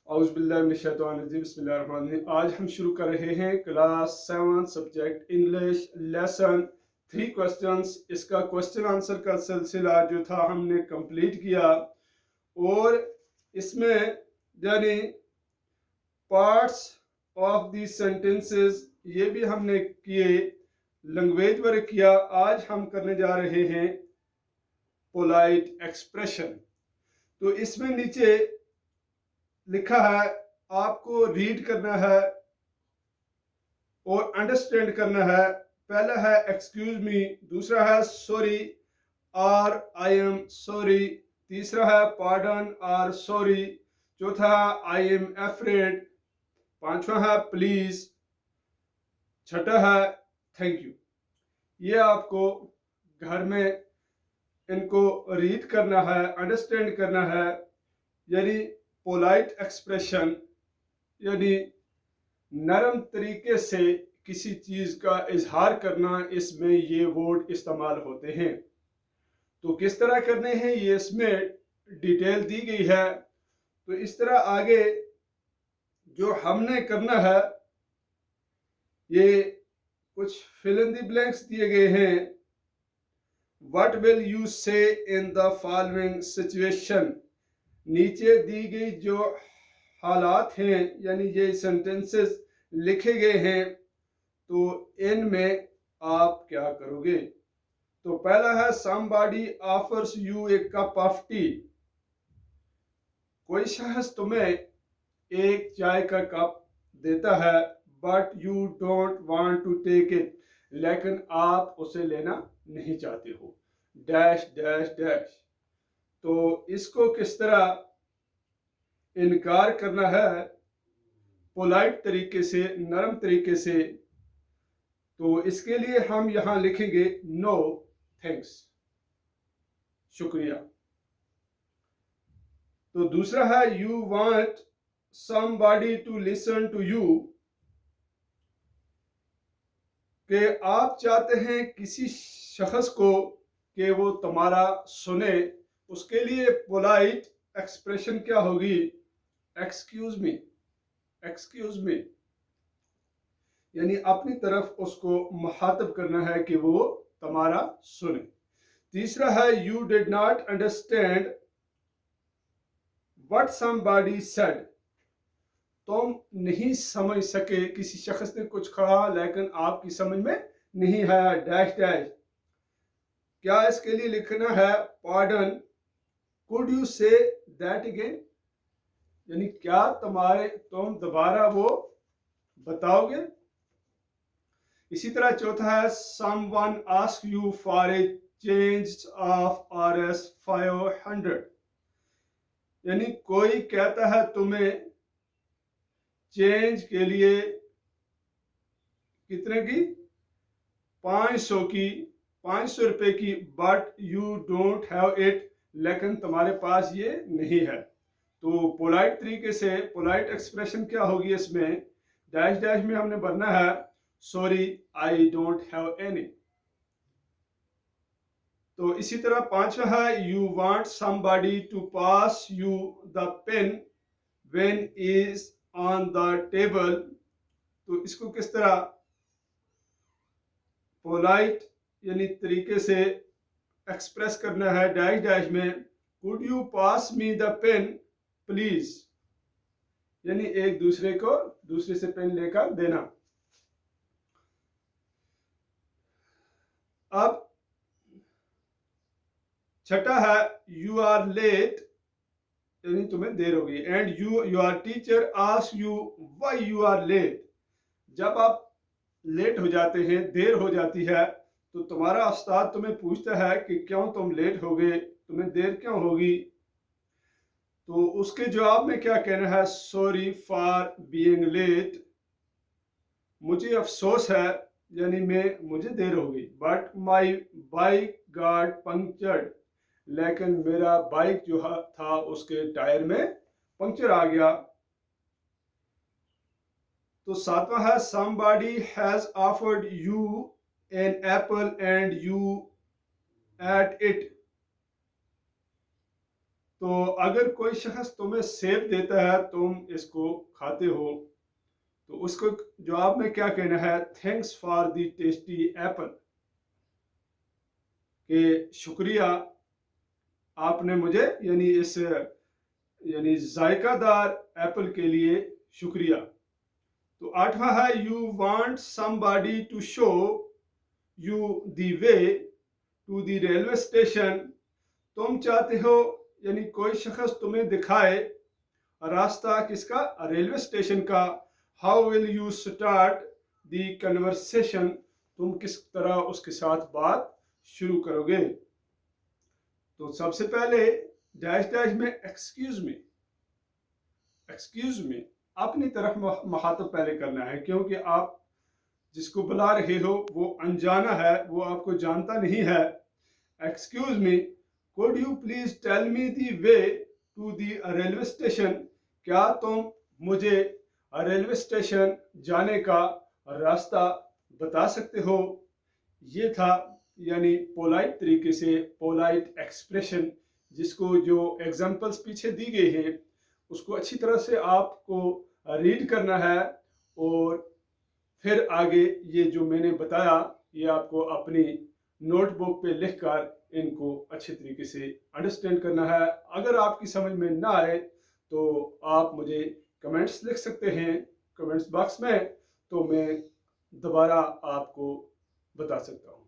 बिस्मिल्लाहिर्रहमानिर्रहीम। आज हम शुरू कर रहे हैं class 7 subject English lesson 3 questions. इसका क्वेश्चन आंसर का सिलसिला जो था हमने कंप्लीट किया और इसमें यानी पार्ट्स ऑफ दी सेंटेंसेस ये भी हमने किए, लैंग्वेज वर्क किया। आज हम करने जा रहे हैं पोलाइट एक्सप्रेशन। तो इसमें नीचे लिखा है, आपको रीड करना है और अंडरस्टैंड करना है। पहला है एक्सक्यूज मी, दूसरा है सॉरी और आई एम सॉरी, तीसरा है पार्डन और सॉरी, चौथा है आई एम अफ्रेड, पांचवा है प्लीज, छठा है थैंक यू। ये आपको घर में इनको रीड करना है, अंडरस्टैंड करना है। यानी पोलाइट एक्सप्रेशन यानी नरम तरीके से किसी चीज का इजहार करना, इसमें ये वर्ड इस्तेमाल होते हैं। तो किस तरह करने हैं ये इसमें डिटेल दी गई है। तो इस तरह आगे जो हमने करना है, ये कुछ फिल इन द ब्लैंक्स दिए गए हैं। व्हाट विल यू से इन द फॉलोइंग सिचुएशन, नीचे दी गई जो हालात हैं यानी ये सेंटेंसेस लिखे गए हैं, तो इनमें आप क्या करोगे। तो पहला है somebody offers you a cup of tea, कोई शख्स तुम्हें एक चाय का कप देता है, but you don't want to take it, लेकिन आप उसे लेना नहीं चाहते हो, डैश डैश डैश। तो इसको किस तरह इनकार करना है पोलाइट तरीके से, नरम तरीके से। तो इसके लिए हम यहां लिखेंगे नो थैंक्स, शुक्रिया। तो दूसरा है you want somebody to listen to you, कि आप चाहते हैं किसी शख्स को कि वो तुम्हारा सुने। उसके लिए पोलाइट एक्सप्रेशन क्या होगी, एक्सक्यूज मी, एक्सक्यूज मी, यानी अपनी तरफ उसको मुखातब करना है कि वो तुम्हारा सुने। तीसरा है you did not understand what somebody said, तुम नहीं समझ सके, किसी शख्स ने कुछ कहा लेकिन आपकी समझ में नहीं आया, डैश डैश। क्या इसके लिए लिखना है pardon, could you say that again, यानी क्या तुम दोबारा वो बताओगे। इसी तरह चौथा है someone ask you for a change of RS 500, यानी कोई कहता है तुम्हें चेंज के लिए कितने की, 500 रुपए की, but you don't have it, लेकिन तुम्हारे पास ये नहीं है। तो पोलाइट तरीके से पोलाइट एक्सप्रेशन क्या होगी, इसमें डैश डैश में हमने भरना है sorry I don't have any. तो इसी तरह पांचवा है you want somebody to pass you the pen when is on the table, तो इसको किस तरह पोलाइट यानी तरीके से एक्सप्रेस करना है, डैश डैश में could you pass me the pen please, यानी एक दूसरे को दूसरे से पेन लेकर देना। अब छठा है यू आर लेट, यानी तुम्हें देर हो गई, and your teacher ask you why you are late, जब आप लेट हो जाते हैं, देर हो जाती है, तो तुम्हारा उस्ताद तुम्हें पूछता है कि क्यों तुम लेट हो गए, तुम्हें देर क्यों होगी। तो उसके जवाब में क्या कहना है, सॉरी फॉर बीइंग लेट, मुझे अफसोस है यानी मुझे देर हो गई, but my bike got punctured, लेकिन मेरा बाइक जो था उसके टायर में पंक्चर आ गया। तो सातवां है somebody has offered you an apple and you ate it, तो अगर कोई शख्स तुम्हें सेब देता है, तुम इसको खाते हो, तो उसको जवाब में क्या कहना है? Thanks for the tasty Apple, कि शुक्रिया आपने मुझे यानी इस यानी जायकादार एप्पल के लिए शुक्रिया। तो आठवां है you want somebody to show you the way to the railway station. तुम चाहते हो यानी कोई शख्स तुम्हें दिखाए रास्ता किसका? रेलवे स्टेशन का। How will you start the conversation, तुम किस तरह उसके साथ बात शुरू करोगे? तो सबसे पहले डैश डैश में एक्सक्यूज में अपनी तरफ मुखातब पहले करना है, क्योंकि आप जिसको बुला रहे हो वो अनजाना है, वो आपको जानता नहीं है। Excuse me, could you please tell me the way to the railway station, क्या तुम मुझे रेलवे स्टेशन जाने का रास्ता बता सकते हो? ये था यानी पोलाइट तरीके से, पोलाइट एक्सप्रेशन, जिसको जो एग्जाम्पल्स पीछे दी गई हैं उसको अच्छी तरह से आपको रीड करना है, और फिर आगे ये जो मैंने बताया ये आपको अपनी नोटबुक पे लिखकर इनको अच्छे तरीके से अंडरस्टैंड करना है। अगर आपकी समझ में ना आए तो आप मुझे कमेंट्स लिख सकते हैं कमेंट्स बॉक्स में, तो मैं दोबारा आपको बता सकता हूँ।